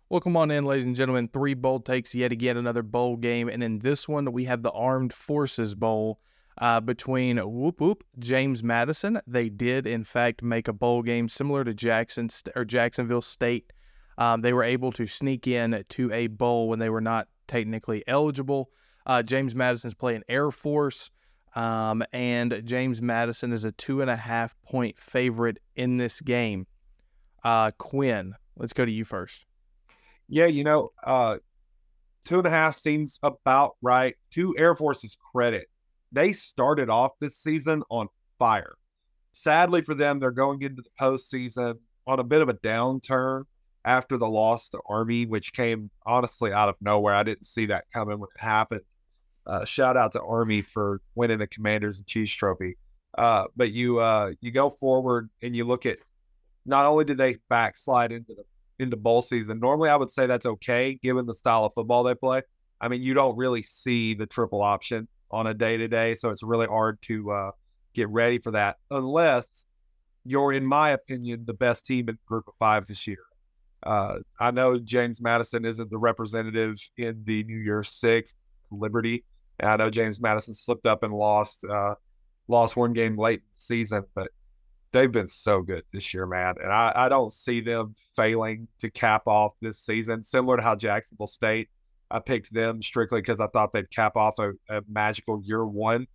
Welcome on in, ladies and gentlemen. 3 bowl takes, yet again another bowl game. And in this one, we have the Armed Forces Bowl between James Madison. They did, in fact, make a bowl game similar to Jacksonville State. They were able to sneak in to a bowl when they were not technically eligible. James Madison's playing Air Force, and James Madison is a 2.5-point favorite in this game. Quinn, let's go to you first. Yeah, 2.5 seems about right. To Air Force's credit, they started off this season on fire. Sadly for them, they're going into the postseason on a bit of a downturn after the loss to Army, which came honestly out of nowhere. I didn't see that coming when it happened. Shout out to Army for winning the Commanders and Chiefs Trophy. But you go forward and you look at, not only did they backslide into bowl season. Normally, I would say that's okay given the style of football they play. I mean, you don't really see the triple option on a day-to-day, so it's really hard to get ready for that unless you're, in my opinion, the best team in Group of 5 this year. I know James Madison isn't the representative in the New Year's Six, Liberty. And I know James Madison slipped up and lost one game late in the season, but they've been so good this year, man. And I don't see them failing to cap off this season, similar to how Jacksonville State, I picked them strictly because I thought they'd cap off a magical year one.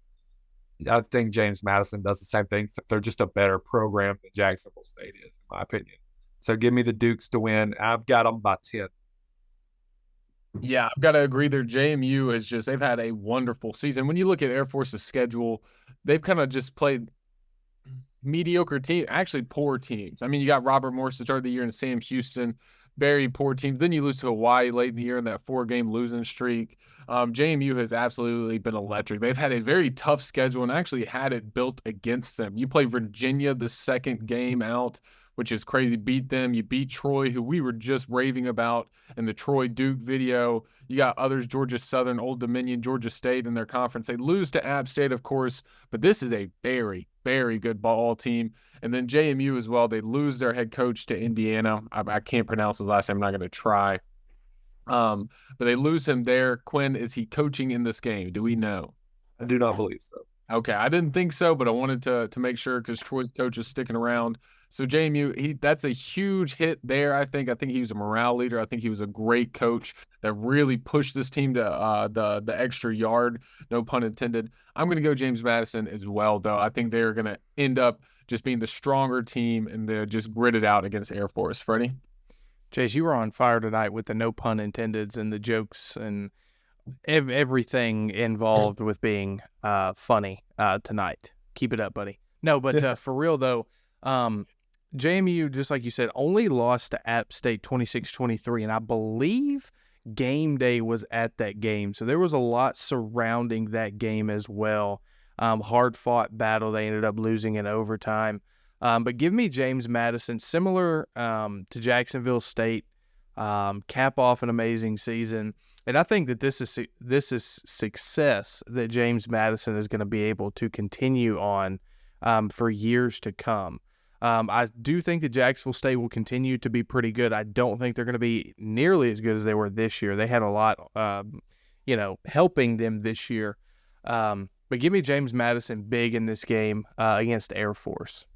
I think James Madison does the same thing. They're just a better program than Jacksonville State is, in my opinion. So give me the Dukes to win. I've got them by 10. Yeah, I've got to agree there. JMU they've had a wonderful season. When you look at Air Force's schedule, they've kind of just played mediocre team, actually poor teams. I mean, you got Robert Morris to start the year and Sam Houston, very poor teams. Then you lose to Hawaii late in the year in that 4-game losing streak. JMU has absolutely been electric. They've had a very tough schedule and actually had it built against them. You play Virginia the second game out, which is crazy. Beat them. You beat Troy, who we were just raving about in the Troy Duke video. You got others, Georgia Southern, Old Dominion, Georgia State in their conference. They lose to App State, of course, but this is a very, very good ball team. And then JMU as well. They lose their head coach to Indiana. I can't pronounce his last name. I'm not going to try. But they lose him there. Quinn, is he coaching in this game? Do we know? I do not believe so. Okay, I didn't think so, but I wanted to make sure because Troy's coach is sticking around. So JMU, that's a huge hit there. I think he was a morale leader. I think he was a great coach that really pushed this team to the extra yard. No pun intended. I'm going to go James Madison as well, though. I think they're going to end up just being the stronger team and they're just gritted out against Air Force. Freddie? Chase, you were on fire tonight with the no pun intendeds and the jokes and everything involved with being funny tonight. Keep it up, buddy. No, but for real, though, JMU, just like you said, only lost to App State 26-23, and I believe game day was at that game. So there was a lot surrounding that game as well. Hard-fought battle. They ended up losing in overtime. But give me James Madison, similar to Jacksonville State, cap off an amazing season. And I think that this is success that James Madison is going to be able to continue on for years to come. I do think that Jacksonville State will continue to be pretty good. I don't think they're going to be nearly as good as they were this year. They had a lot, helping them this year. But give me James Madison big in this game against Air Force.